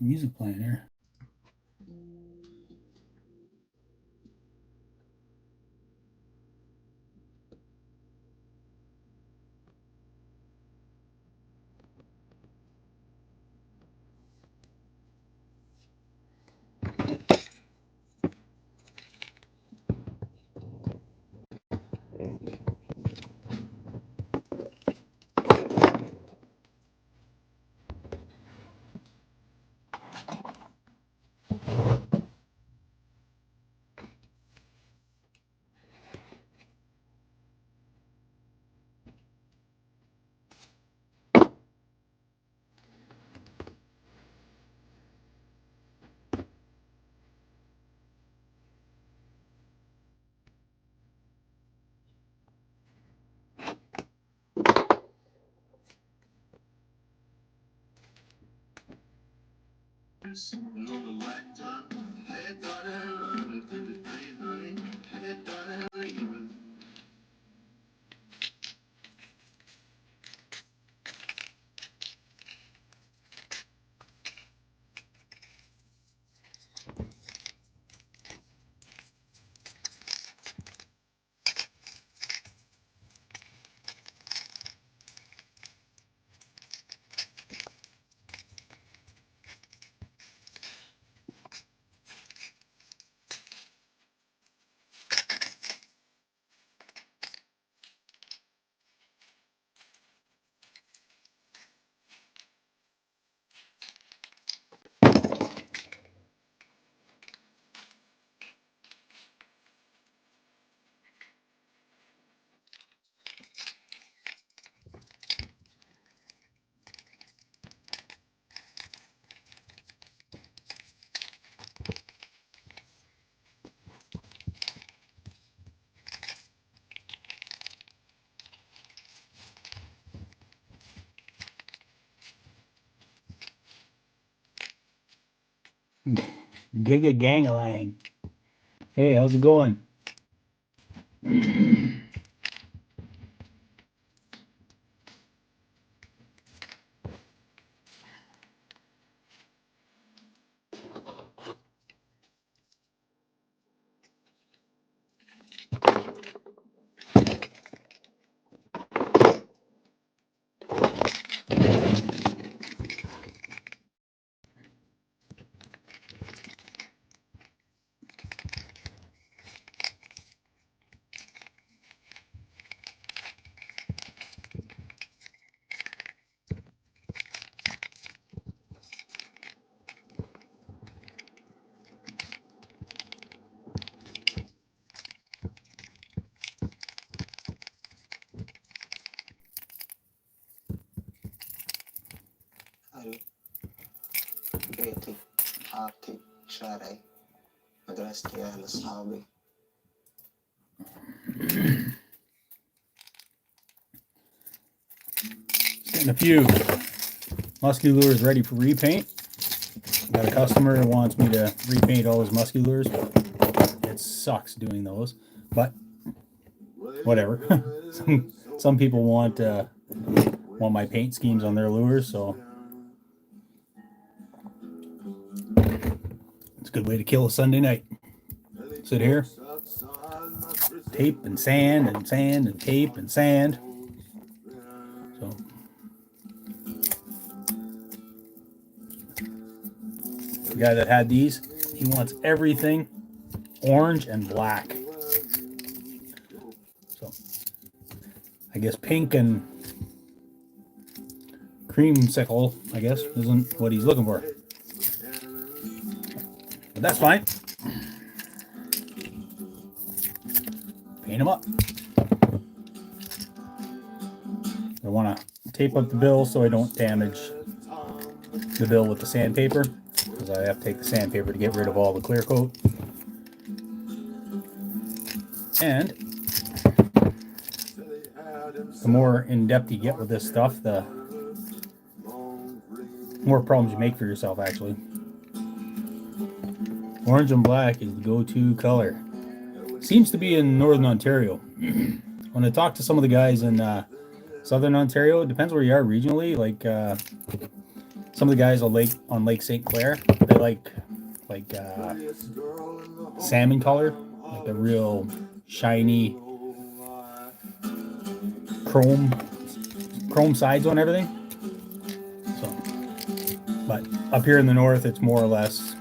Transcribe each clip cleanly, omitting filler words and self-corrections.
Music playing here. Giga Gangalang. Hey, how's it going? بيتي حارتي شارعي مدرستي أهل أصحابي. Getting a few musky lures ready for repaint. Got a customer who wants me to repaint all his musky lures. It sucks doing those, but whatever. some people want my paint schemes on their lures, so it's a good way to kill a Sunday night. Sit here, tape and sand and sand and tape and sand. So the guy that had these, he wants everything orange and black. So I guess pink and creamsicle, I guess, isn't what he's looking for. But that's fine. Paint them up. I want to tape up the bill so I don't damage the bill with the sandpaper, because I have to take the sandpaper to get rid of all the clear coat. And the more in-depth you get with this stuff, the more problems you make for yourself, actually. Orange and black is the go-to color. Seems to be in Northern Ontario. When I talk to some of the guys in Southern Ontario, it depends where you are regionally. Like Some of the guys on Lake St. Clair, they like salmon color, like the real shiny chrome sides on everything. So, but up here in the north, it's more or less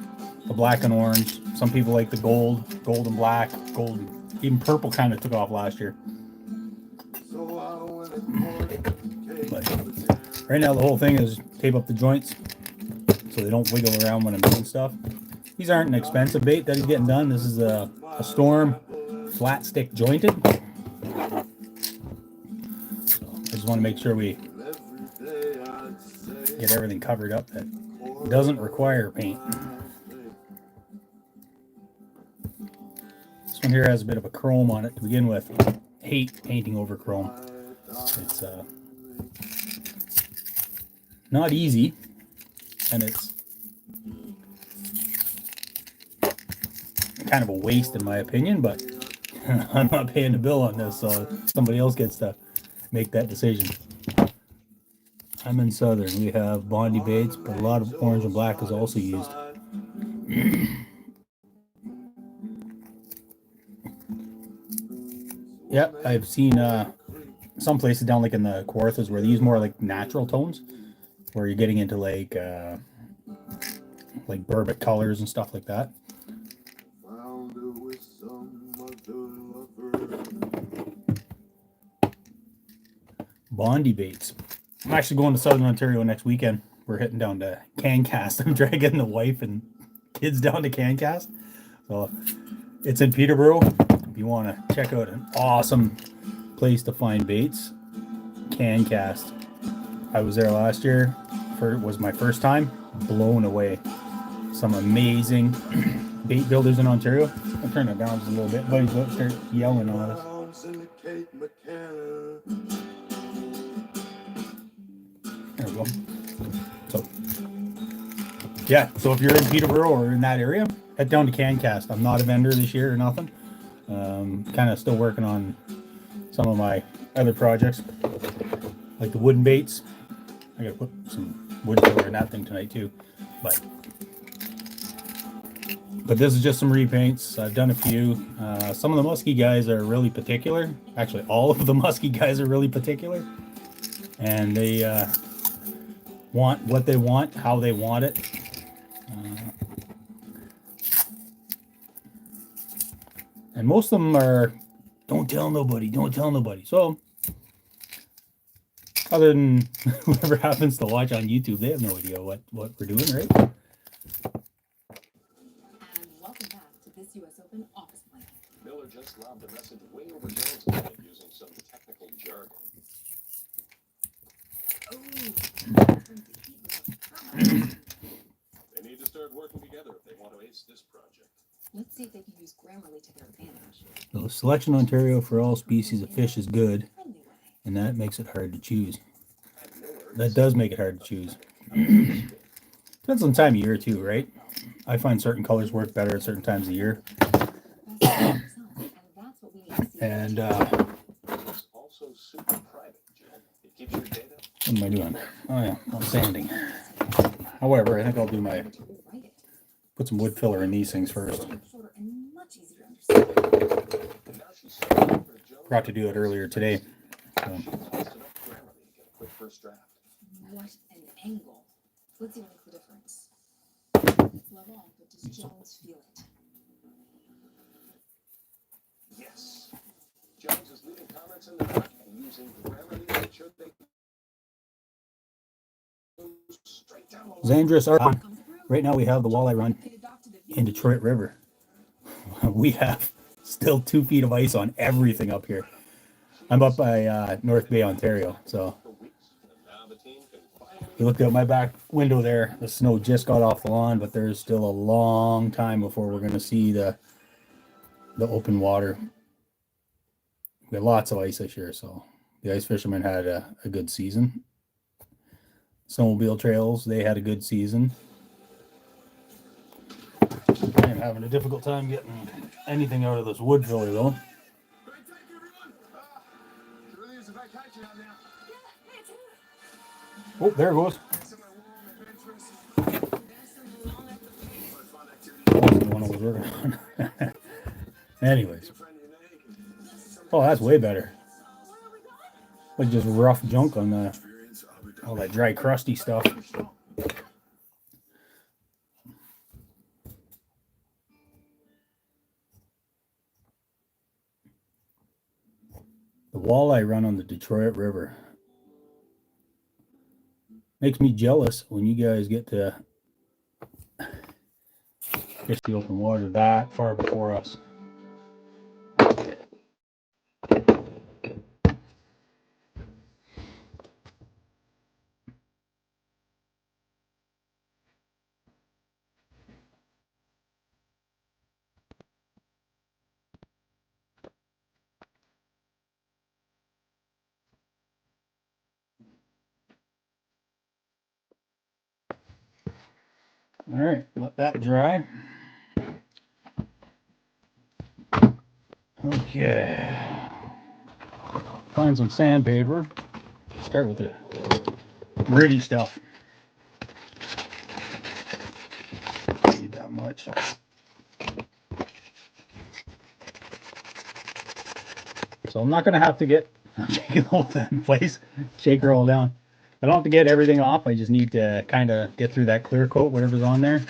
the black and orange. Some people like the gold and black, gold, even purple kind of took off last year. But right now the whole thing is tape up the joints so they don't wiggle around when I'm doing stuff. These aren't an expensive bait that he's getting done. This is a Storm flat stick jointed. So I just want to make sure we get everything covered up that doesn't require paint. This one here has a bit of a chrome on it to begin with. Hate painting over chrome. It's not easy, and it's kind of a waste in my opinion, but I'm not paying the bill on this, so somebody else gets to make that decision. I'm in Southern. We have Bondi baits, but a lot of orange and black is also used. Yep, I've seen some places down like in the Kawarthas where they use more like natural tones, where you're getting into like Burbic colors and stuff like that. Bondi baits. I'm actually going to Southern Ontario next weekend. We're hitting down to Cancast. I'm dragging the wife and kids down to Cancast. So it's in Peterborough. If you want to check out an awesome place to find baits, Cancast. I was there last year. It was my first time. Blown away. Some amazing bait builders in Ontario. I'll turn it down just a little bit. Buddy's about to start yelling on us. There we go. So, yeah. So if you're in Peterborough or in that area, head down to Cancast. I'm not a vendor this year or nothing. Kind of still working on some of my other projects, like the wooden baits. I gotta put some wood filler in that thing tonight too. But this is just some repaints. I've done a few. Some of the musky guys are really particular. Actually, all of the musky guys are really particular. And they want what they want, how they want it. And most of them are, don't tell nobody, don't tell nobody. So, other than whoever happens to watch on YouTube, they have no idea what we're doing, right? And welcome back to this U.S. Open office plan. Miller just lobbed a message way over Jones tonight using some technical jargon. They need to start working together if they want to ace this project. Let's see if they can use Grammarly to their advantage. So Selection Ontario for all species of fish is good, and that makes it hard to choose. That does make it hard to choose. Depends on the time of year too, right? I find certain colors work better at certain times of year. And It's also super private, Jill. It keeps your data. what am I doing? Oh yeah, I'm sanding. However, I think I'll do put some wood filler in these things first. Forgot to do it earlier today. So. What an angle. Let's see what makes the difference. It's level, but does Jones feel it? Yes. Jones is leaving comments in the dark and using Grammarly to make sure they go straight down the line. Xandris, right now we have the walleye run in Detroit River. We have still 2 feet of ice on everything up here. I'm up by North Bay, Ontario. So you looked out my back window there. The snow just got off the lawn, but there's still a long time before we're going to see the open water. We had lots of ice this year, so the ice fishermen had a good season. Snowmobile trails, they had a good season. I am having a difficult time getting anything out of this wood filler though. Oh, there it goes. was working on. Anyways. Oh, that's way better. Like just rough junk on the all that dry, crusty stuff. The walleye run on the Detroit River. Makes me jealous when you guys get to fish the open water that far before us. All right, let that dry. Okay. Find some sandpaper. Start with the gritty stuff. Don't need that much. So I'm not going to have to get shake the whole thing in place, shake her all down. I don't have to get everything off. I just need to kind of get through that clear coat, whatever's on there.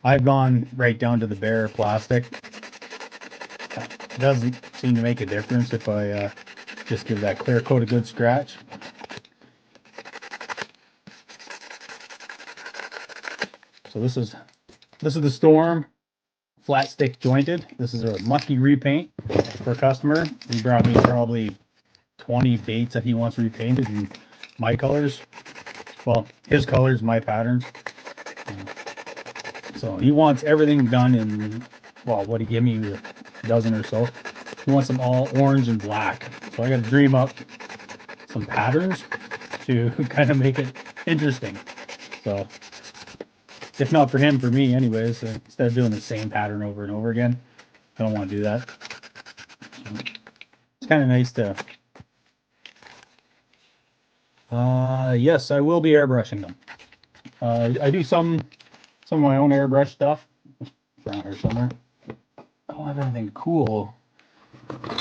I've gone right down to the bare plastic. It doesn't seem to make a difference if I just give that clear coat a good scratch. So this is the Storm flat stick jointed. This is a musky repaint for a customer. He brought me probably 20 baits that he wants repainted in my colors. Well, his colors, my patterns. So he wants everything done in, well, what he gave me, a dozen or so. He wants them all orange and black. So I got to dream up some patterns to kind of make it interesting. So if not for him, for me anyways, instead of doing the same pattern over and over again, I don't want to do that. So it's kind of nice to, yes, I will be airbrushing them. I do some of my own airbrush stuff. Around here somewhere. I don't have anything cool.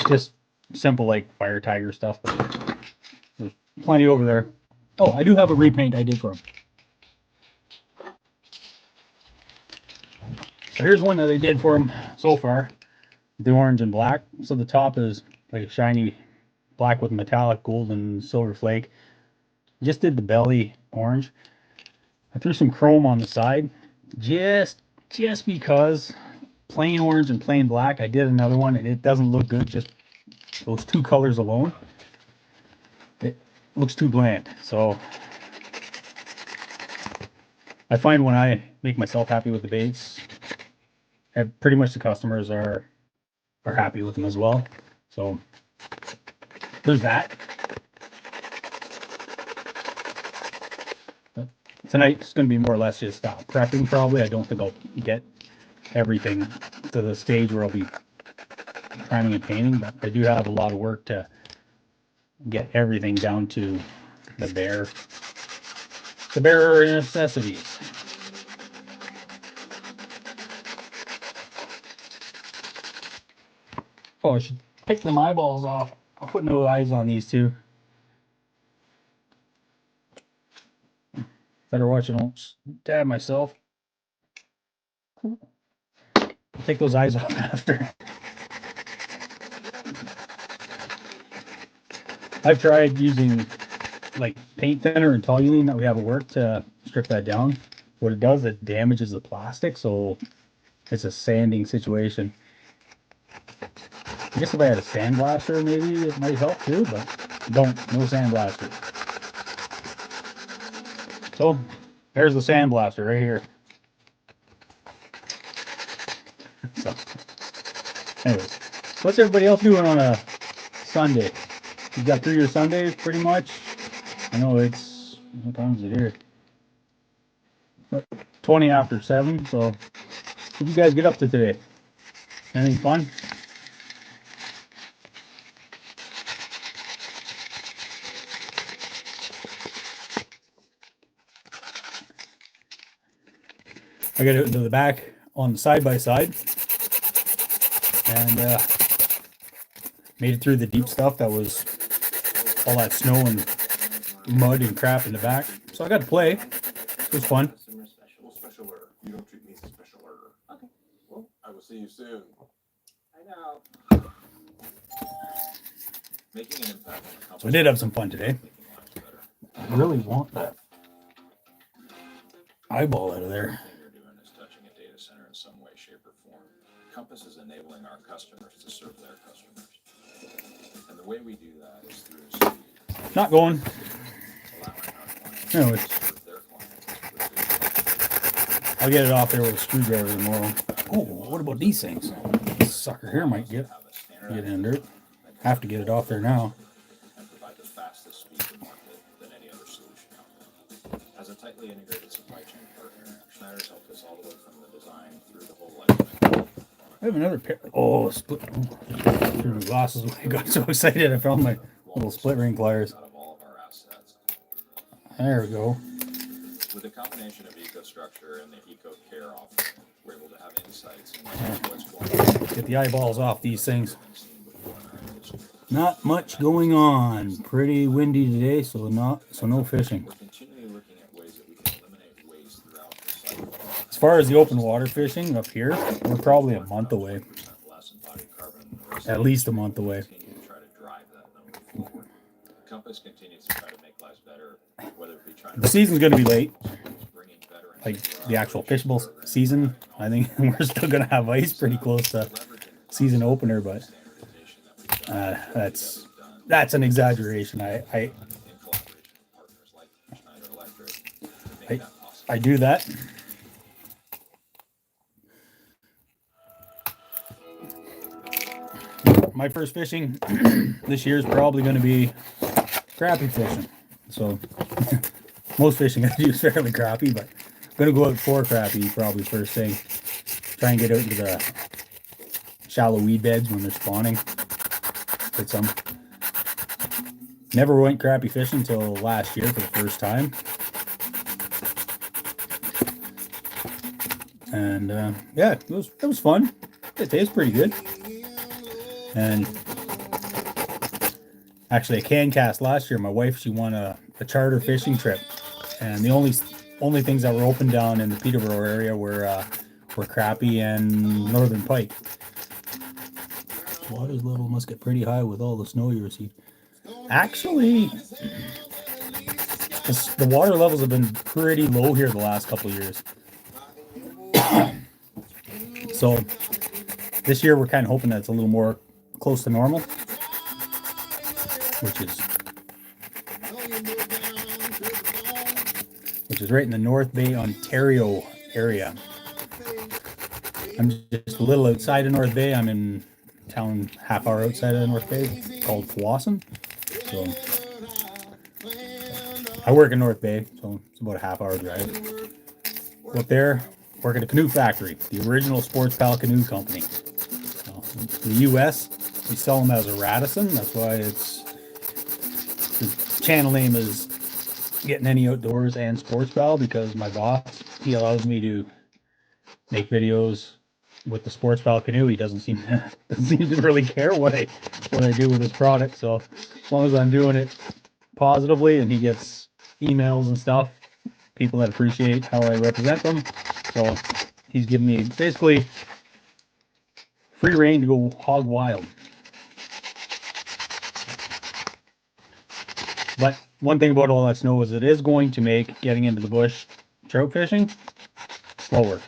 Just simple like Fire Tiger stuff, but there's plenty over there. Oh, I do have a repaint I did for him. So here's one that I did for him so far. The orange and black. So the top is like a shiny black with metallic gold and silver flake. Just did the belly orange. I threw some chrome on the side. Just because plain orange and plain black. I did another one and it doesn't look good, just those two colors alone. It looks too bland. So I find when I make myself happy with the baits, pretty much the customers are happy with them as well. So there's that. But tonight it's going to be more or less just prepping probably. I don't think I'll get everything to the stage where I'll be priming and painting, but I do have a lot of work to get everything down to the bare necessities. Oh, I should pick them eyeballs off. I'll put no eyes on these two. Better watch I don't stab myself. I'll take those eyes off after. I've tried using like paint thinner and toluene that we have at work to strip that down. What it does, it damages the plastic, so it's a sanding situation. I guess if I had a sandblaster, maybe it might help too, but no sandblaster. So there's the sandblaster right here. So, anyways, what's everybody else doing on a Sunday? You got through your Sundays pretty much? I know it's, what time is it here? 20 after 7, so what did you guys get up to today? Anything fun? I got it to the back on the side by side, and made it through the deep stuff that was all that snow and mud and crap in the back. So I got to play. It was fun. Special order. You don't treat me as a special order. Okay. Well, I will see you soon. I know. Making an impact on the company. So I did have some fun today. I really want that eyeball out of there. Everything you're doing is touching a data center in some way, shape, or form. Compass is enabling our customers to serve their customers. And the way we do that is through speed, Not going. allowing our clients No, to it's, serve their clients with digital. I'll get it off there with a screwdriver tomorrow. Oh, what about these things? This sucker here might get under it. Have to get it off there now. And provide the fastest speed to market than any other solution out there. As a tightly integrated supply chain partner, Schneider's helped us all the way from the design through the whole life cycle. I have another pair. Oh, split. Threw my glasses away. I got so excited I found my little split ring pliers. Out of all of our assets. There we go. With a combination of EcoStructure and the EcoCare offering, we're able to have insights into what's going on Get the eyeballs off these things. and seen before in our industry. Not much going on. Pretty windy today, so no fishing. We're continually looking at ways that we can eliminate waste throughout the cycle. As far as the open water fishing up here, we're probably a month away. 5% less embodied carbon. At least a month away. Continue to try to drive that number forward. Compass continues to try to make lives better, whether it be trying The season's going to be late. bringing better and Like the actual fishable season, I think we're still going to have ice pretty close to season opener, but that's an exaggeration. I in collaboration with partners like Schneider Electric to make that possible. I do that. My first fishing this year is probably going to be crappie fishing. So most fishing I do is fairly crappie, but I'm going to go out for crappie probably first thing. Try and get out into the shallow weed beds when they're spawning. Get some. Never went crappie fishing until last year for the first time. And yeah, it was fun. It tastes pretty good. And actually, a can cast last year. My wife, she won a charter fishing trip, and the only things that were open down in the Peterborough area were crappie and northern pike. Water's level must get pretty high with all the snow you received. Actually, the water levels have been pretty low here the last couple of years. So this year we're kind of hoping that it's a little more close to normal, which is right in the North Bay, Ontario area. I'm just a little outside of North Bay. I'm in town half hour outside of North Bay called Powassan. So I work in North Bay, so it's about a half hour drive. Go up there, work at a canoe factory, the original Sportspal Canoe Company. So in the US, we sell them as a Radisson. That's why the channel name is Gettenany Outdoors and Sportspal, because my boss, he allows me to make videos with the Sportspal canoe. He doesn't seem to really care what I do with his product. So as long as I'm doing it positively and he gets emails and stuff, people that appreciate how I represent them. So he's giving me basically free reign to go hog wild. But one thing about all that snow is it is going to make getting into the bush trout fishing slower,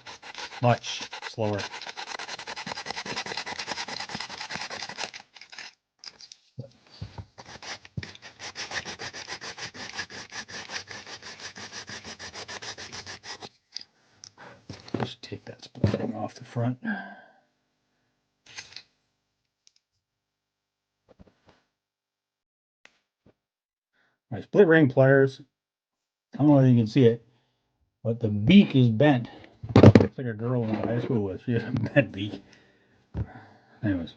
much slower. Just take that split ring off the front. My split ring pliers, I don't know if you can see it, but the beak is bent. Looks like a girl I went to high school with. She has a bent beak. Anyways,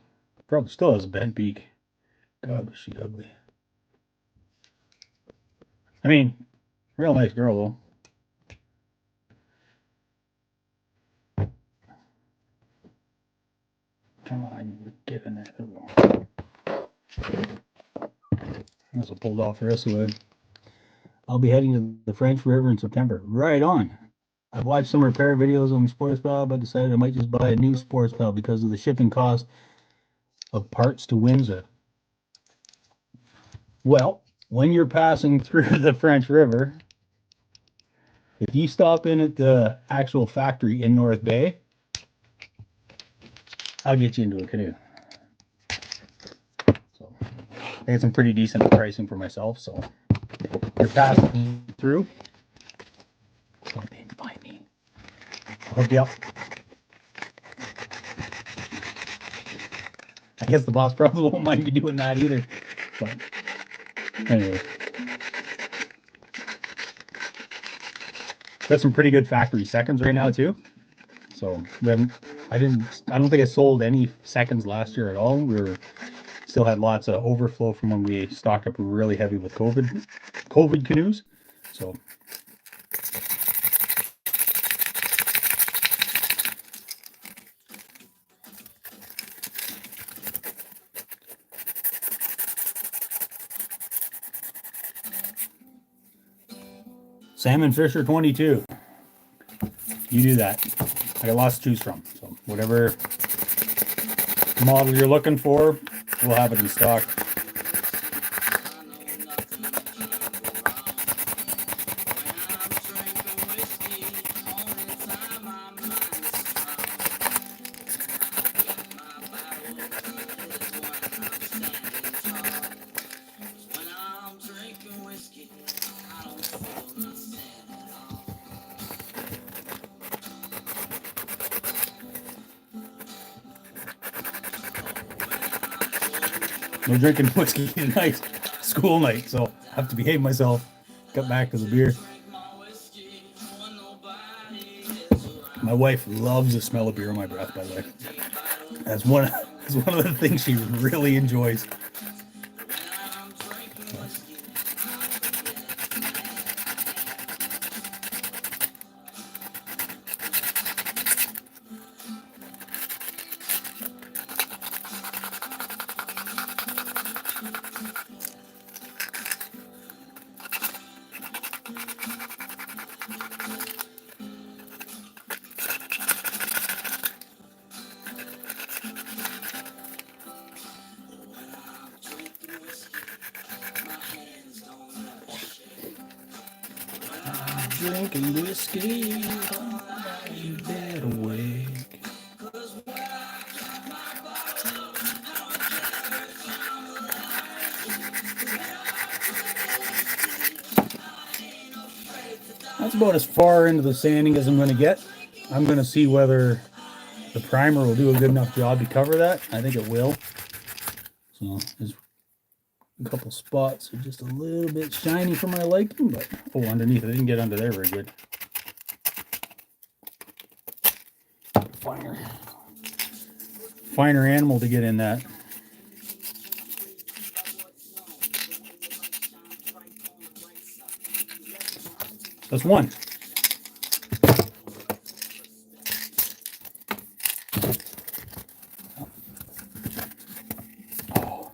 probably still has a bent beak. God, was she ugly. I mean, real nice girl though. Come on, you're giving it. This will pull off the rest of the way. I'll be heading to the French River in September. Right on. I've watched some repair videos on Sportspal, but decided I might just buy a new Sportspal because of the shipping cost of parts to Windsor. Well, when you're passing through the French River, if you stop in at the actual factory in North Bay, I'll get you into a canoe. So I had some pretty decent pricing for myself. So you're passing through. Don't they find me? I'll hook you up. I guess the boss probably won't mind me doing that either. But anyway, got some pretty good factory seconds right now too. So I don't think I sold any seconds last year at all. We still had lots of overflow from when we stocked up really heavy with COVID canoes. So Salmon Fisher 22. You do that. I got lots to choose from. So whatever model you're looking for, we'll have it in stock. No drinking whiskey tonight, school night, so I have to behave myself. Got back to the beer. My wife loves the smell of beer on my breath, by the way. That's one of the things she really enjoys. Drinking whiskey, you better wake. That's about as far into the sanding as I'm going to get. I'm going to see whether the primer will do a good enough job to cover that. I think it will. So there's a couple spots are just a little bit shiny for my liking, but underneath I didn't get under there very good. Finer animal to get in that. That's one. Oh,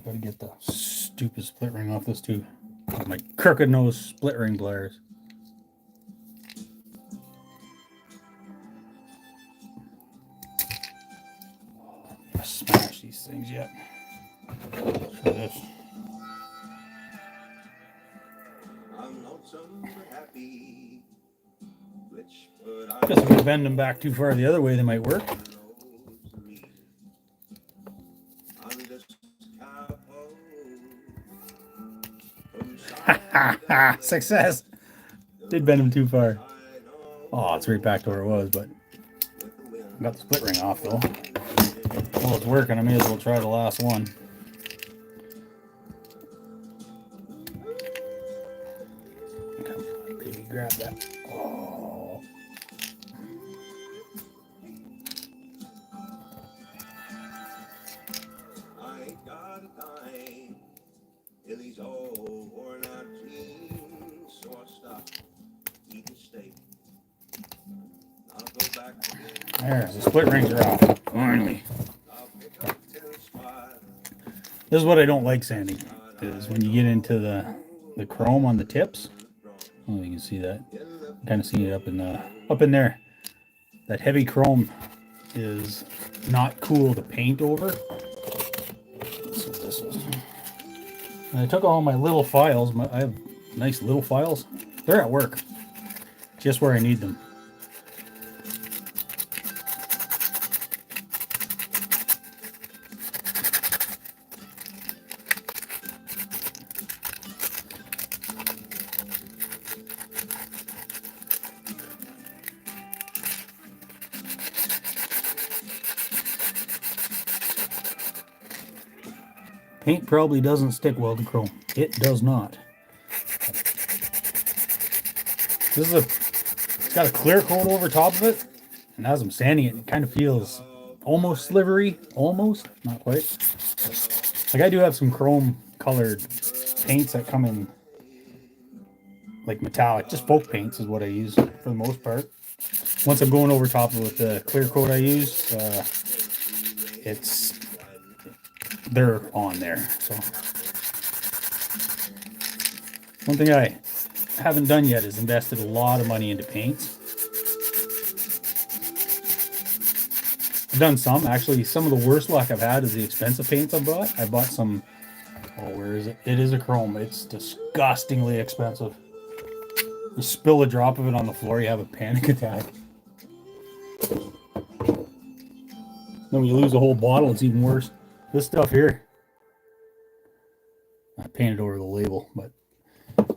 gotta get the stupid split ring off this too. My crooked nose split ring pliers. I smash these things yet. Try this. Guess if we bend them back too far the other way, they might work. Success! Did bend them too far. Oh, it's right back to where it was, but I got the split ring off though. Well, it's working. I may as well try the last one. Come on, baby, grab that. Oh. I ain't got a dime in these old worn out jeans, so I stopped eating steak. I'll go There's the split rings are off. Finally. This is what I don't like sanding, is when you get into the chrome on the tips. Oh, you can see that. Kind of see it up in there. That heavy chrome is not cool to paint over. That's what this is. And I took all my little files. I have nice little files. They're at work, just where I need them. Paint probably doesn't stick well to chrome. It does not. It's got a clear coat over top of it, and as I'm sanding it, it kind of feels almost slivery, almost, not quite. Like I do have some chrome colored paints that come in like metallic, just folk paints is what I use for the most part. Once I'm going over top of it with the clear coat I use, they're on there. So one thing I haven't done yet is invested a lot of money into paints. I've done some. Actually, some of the worst luck I've had is the expensive paints I bought. I bought some, oh, where is it? It is a chrome. It's disgustingly expensive. You spill a drop of it on the floor, you have a panic attack. Then when you lose a whole bottle, it's even worse. This stuff here, I painted over the label, but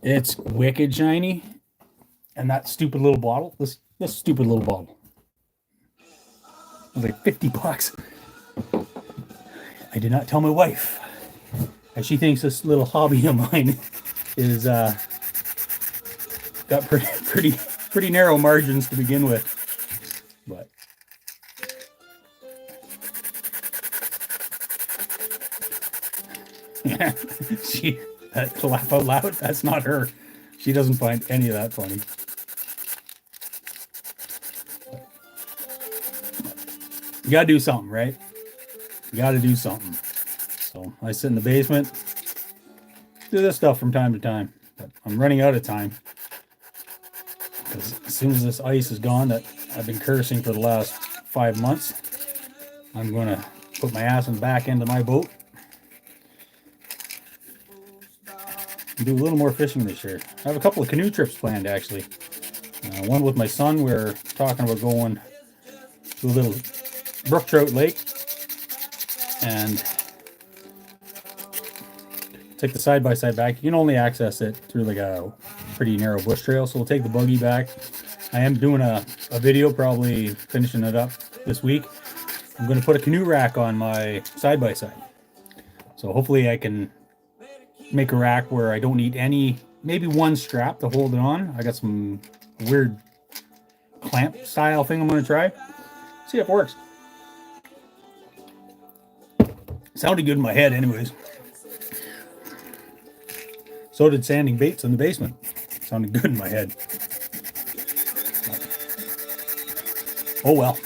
it's wicked shiny. And that stupid little bottle, this stupid little bottle, it was like $50. I did not tell my wife, and she thinks this little hobby of mine is got pretty narrow margins to begin with, but. Yeah, to laugh out loud, that's not her. She doesn't find any of that funny. You gotta do something, right? You gotta do something. So I sit in the basement, do this stuff from time to time. But I'm running out of time. Because as soon as this ice is gone that I've been cursing for the last 5 months, I'm gonna put my ass in the back end of my boat. Do a little more fishing this year. I have a couple of canoe trips planned, actually. One with my son. We're talking about going to a little brook trout lake and take the side-by-side back. You can only access it through like a pretty narrow bush trail, so we'll take the buggy back. I am doing a video, probably finishing it up this week. I'm going to put a canoe rack on my side-by-side. So hopefully I can make a rack where I don't need maybe one strap to hold it on. I got some weird clamp style thing I'm going to try. See if it works. Sounded good in my head anyways. So did sanding baits in the basement. Sounded good in my head. Oh well.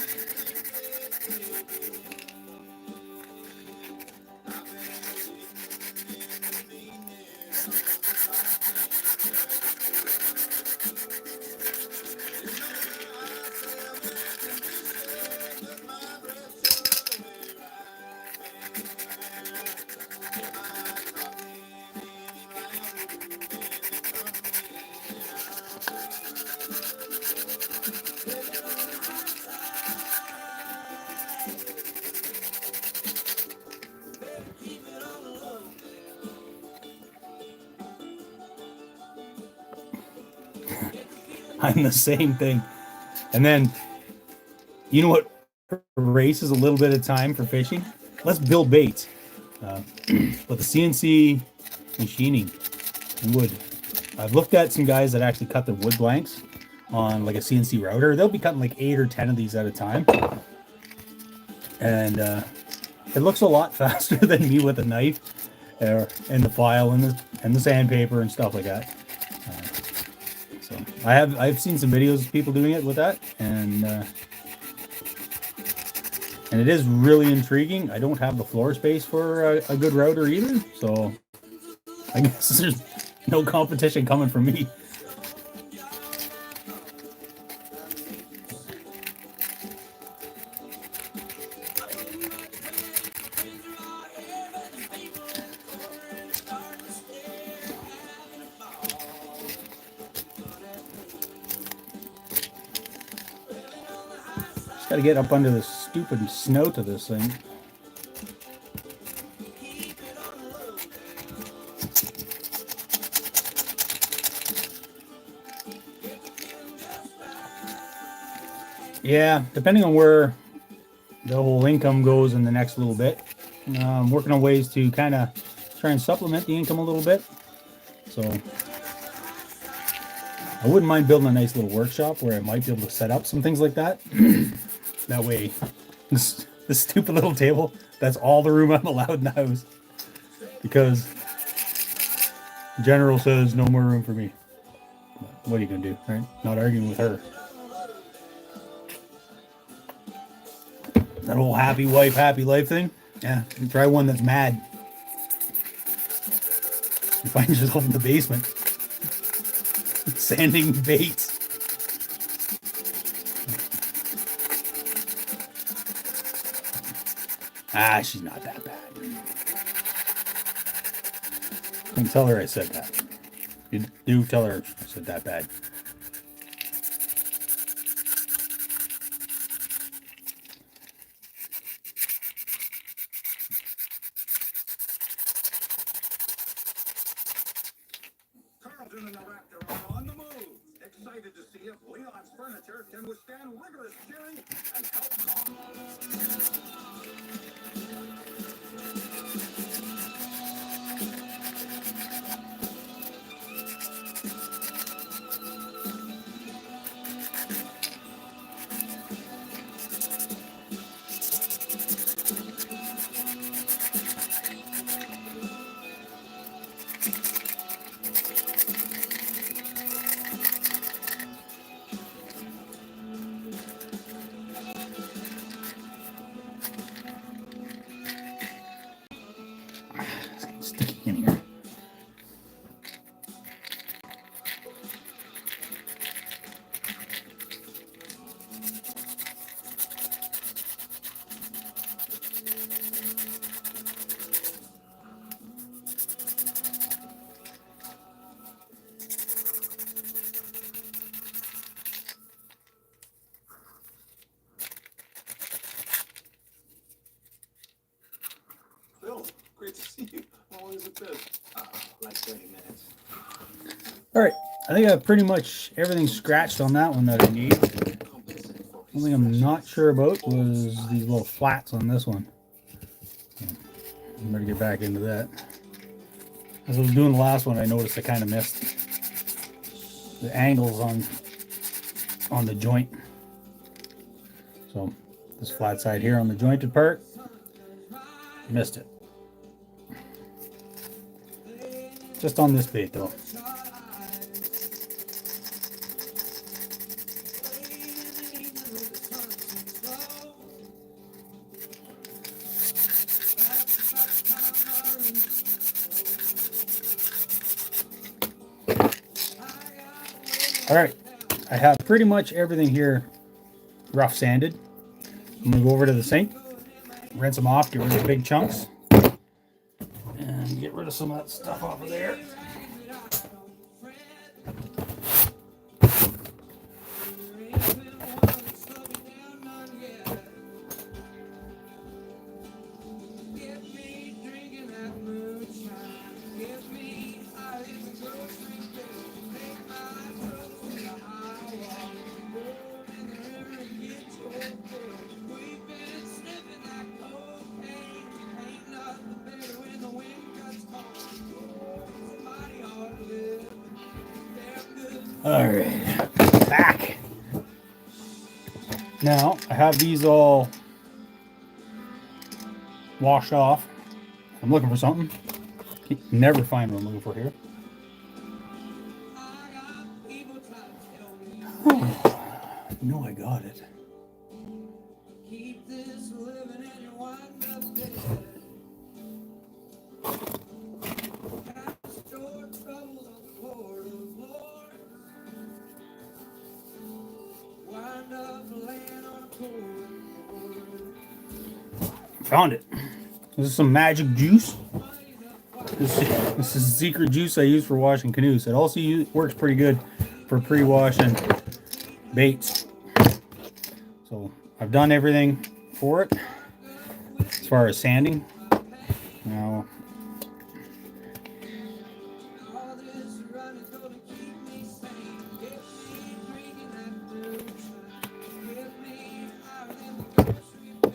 I'm the same thing. And then, you know what erases a little bit of time for fishing? Let's build baits. But the CNC machining wood. I've looked at some guys that actually cut their wood blanks on like a CNC router. They'll be cutting like 8 or 10 of these at a time. And it looks a lot faster than me with a knife and the file and the sandpaper and stuff like that. So I've seen some videos of people doing it with that, and it is really intriguing. I don't have the floor space for a good router either, so I guess there's no competition coming from me. Just got to get up under the stupid snout of this thing. Yeah, depending on where the whole income goes in the next little bit, I'm working on ways to kind of try and supplement the income a little bit. So I wouldn't mind building a nice little workshop where I might be able to set up some things like that. That way, this stupid little table, that's all the room I'm allowed in the house. Because General says no more room for me. What are you going to do, right? Not arguing with her. That whole happy wife, happy life thing. Yeah, try one that's mad. You find yourself in the basement. Sanding baits. Ah, she's not that bad. Don't tell her I said that. You do tell her I said that bad. Carlton and the Raptor are on the move. Excited to see if Leon's furniture can withstand rigorous shearing and help calm. It's getting sticky in here. Bill, great to see you. How long has it been? Like 30 minutes. All right, I think I have pretty much everything scratched on that one that I need. One thing I'm not sure about was these little flats on this one. I better get back into that. As I was doing the last one, I noticed I kind of missed the angles on the joint. So this flat side here on the jointed part, missed it. Just on this bait though. All right, I have pretty much everything here rough sanded. I'm gonna go over to the sink, rinse them off, get rid of the big chunks, and get rid of some of that stuff off of there. All right, back. Now I have these all washed off. I'm looking for something. Never find what I'm looking for here. No, I got it. Keep this living and you wind up dead. Cast your troubles on the Lord of Lords. Wind up laying on a cord. Found it. This is some magic juice. This is secret juice I use for washing canoes. It also works pretty good for pre-washing baits. So I've done everything for it as far as sanding. Now All this running's gonna keep me sane. Get me drinking that moonshine. Get me higher than the grocery bill.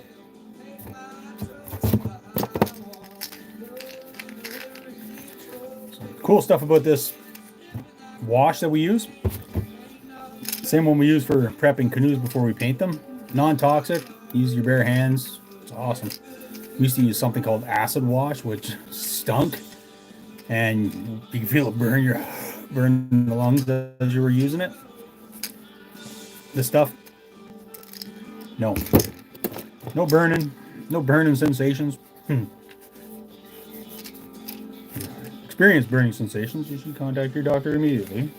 Take my troubles to the high wall. cool stuff about this wash that we use. Same one we use for prepping canoes before we paint them. Non-toxic. Use your bare hands. It's awesome. We used to use something called acid wash, which stunk, and you can feel it burn the lungs as you were using it. This stuff, no burning sensations. Experience burning sensations, you should contact your doctor immediately.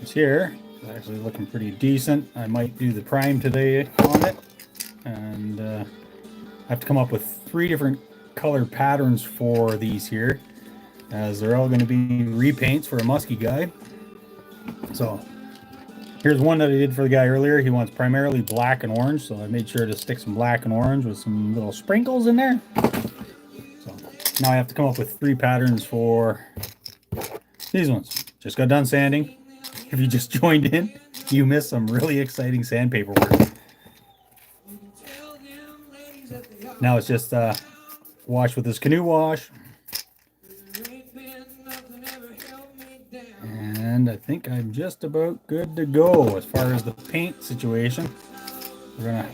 This here is actually looking pretty decent. I might do the prime today on it, and I have to come up with 3 different color patterns for these here, as they're all going to be repaints for a musky guy. So here's one that I did for the guy earlier. He wants primarily black and orange, so I made sure to stick some black and orange with some little sprinkles in there. So now I have to come up with 3 patterns for these ones. Just got done sanding. If you just joined in, you missed some really exciting sandpaper work. Now it's just wash with this canoe wash. And I think I'm just about good to go as far as the paint situation. We're gonna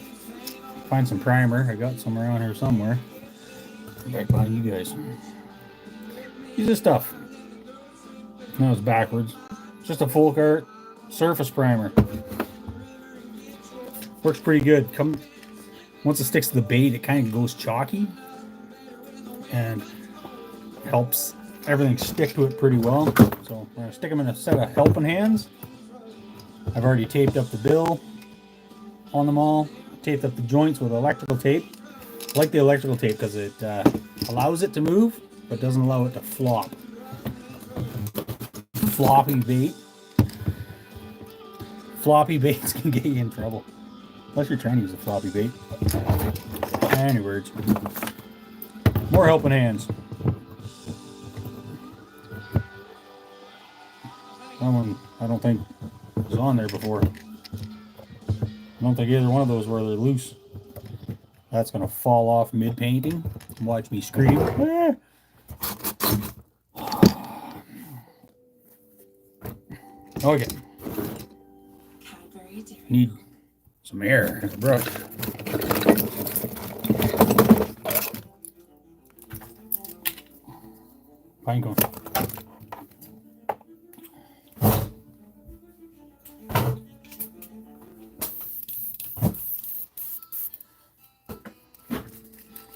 find some primer. I got some around here somewhere. Right behind you guys. Use this stuff. No, it's backwards. Just a full cart surface primer. Works pretty good. Once it sticks to the bait, it kind of goes chalky and helps everything stick to it pretty well. So we're gonna stick them in a set of helping hands. I've already taped up the bill on them all. Taped up the joints with electrical tape. I like the electrical tape because it allows it to move, but doesn't allow it to flop. Floppy bait. Floppy baits can get you in trouble. Unless you're trying to use a floppy bait. Any words. More helping hands. That one I don't think was on there before. I don't think either one of those were loose. That's gonna fall off mid-painting. Watch me scream. Okay. Need some air and a brush. Pine cone.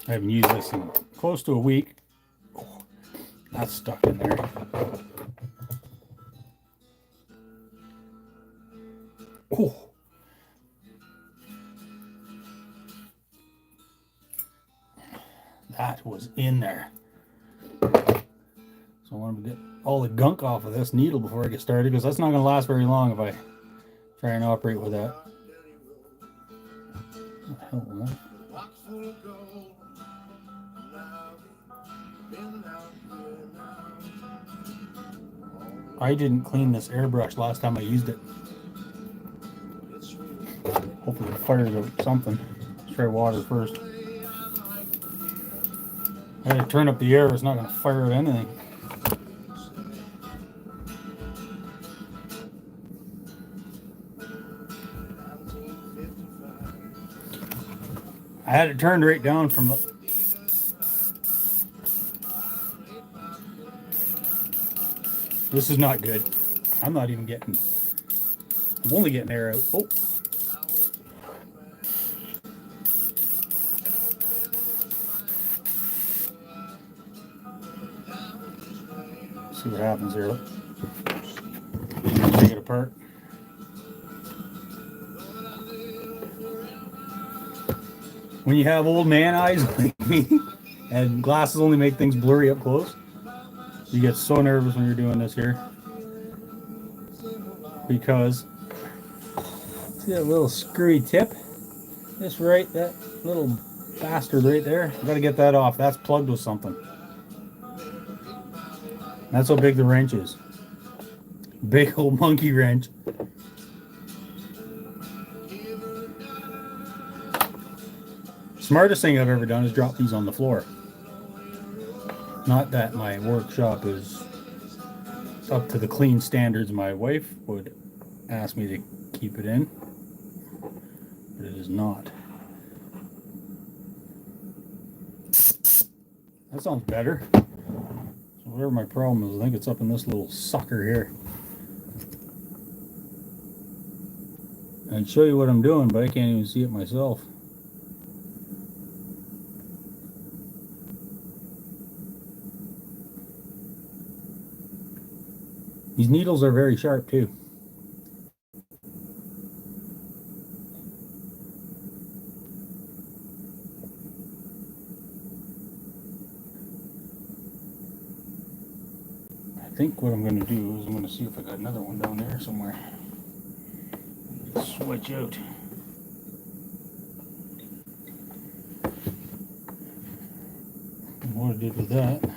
I haven't used this in close to a week. Oh, that's stuck in there. Oh. That was in there. So I wanted to get all the gunk off of this needle before I get started, because that's not going to last very long if I try and operate with that. What the hell was that? I didn't clean this airbrush last time I used it. Hopefully it fires out something. Let's try water first. I gotta turn up the air, it's not gonna fire out anything. I had it turned right down from the... This is not good. I'm not even getting, I'm only getting air out. Oh, see what happens here. Look. Take it apart. When you have old man eyes like me, and glasses only make things blurry up close, you get so nervous when you're doing this here. Because, see that little screwy tip? Just right, that little bastard right there. Got to get that off. That's plugged with something. That's how big the wrench is. Big old monkey wrench. Smartest thing I've ever done is drop these on the floor. Not that my workshop is up to the clean standards my wife would ask me to keep it in, but it is not. That sounds better. So whatever my problem is, I think it's up in this little sucker here. I'd show you what I'm doing, but I can't even see it myself. These needles are very sharp too. I think what I'm going to do is I'm going to see if I got another one down there somewhere. Switch out. And what I did with that,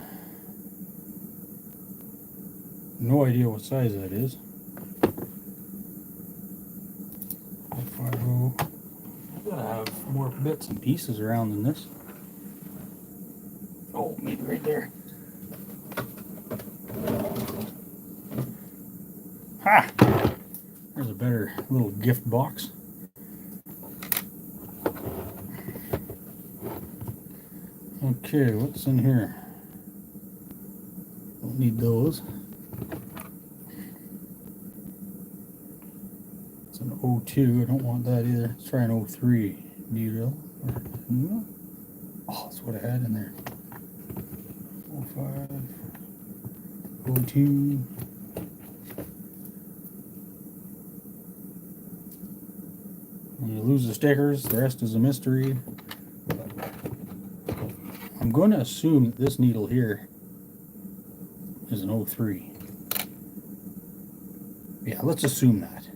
no idea what size that is. 550. Gotta have more bits and pieces around than this. Oh, maybe right there. Ha! There's a better little gift box. Okay, what's in here? Don't need those. It's an 02. I don't want that either. Let's try an 03 needle. Oh, that's what I had in there. 05, 02. When you lose the stickers, the rest is a mystery. I'm going to assume that this needle here is an 03. Yeah, let's assume that.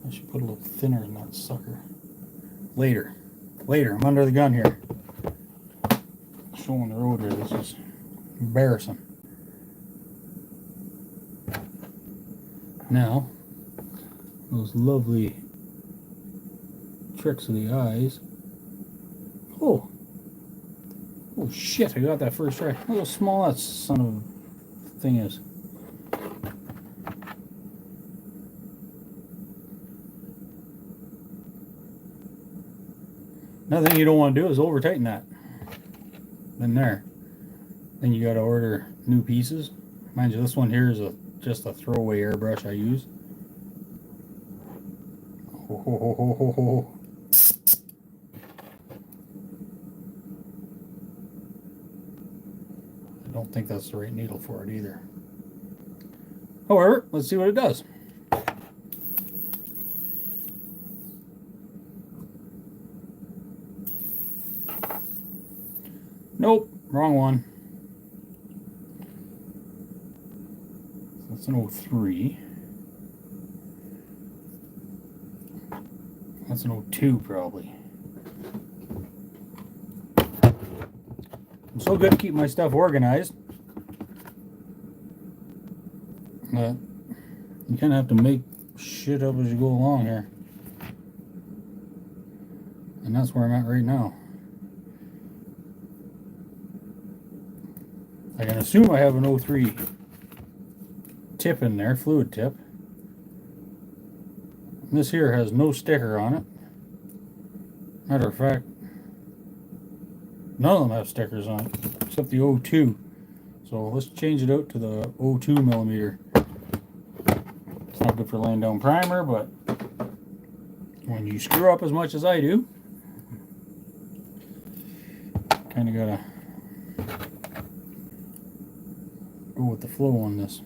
I should put a little thinner in that sucker. Later, I'm under the gun here. Showing the road here, this is embarrassing. Now, those lovely tricks of the eyes. Oh shit, I got that first try. Look how small that son of a thing is. Another thing you don't want to do is over tighten that. Then there. Then you got to order new pieces. Mind you, this one here is just a throwaway airbrush I use. I don't think that's the right needle for it either. However, let's see what it does. Nope, wrong one. That's an 03. That's an 02 probably. I'm so good at keeping my stuff organized that you kind of have to make shit up as you go along here. And that's where I'm at right now. I can assume I have an 03 tip in there, fluid tip. And this here has no sticker on it. Matter of fact, None of them have stickers on it, except the 02. So let's change it out to the 02 millimeter. It's not good for laying down primer, but when you screw up as much as I do, kind of gotta go with the flow on this.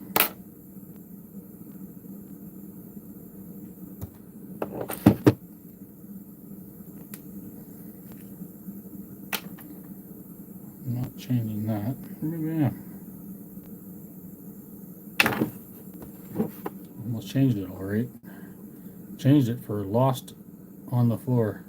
I'm not changing that. Maybe I am. Almost changed it all right. Changed it for lost on the floor.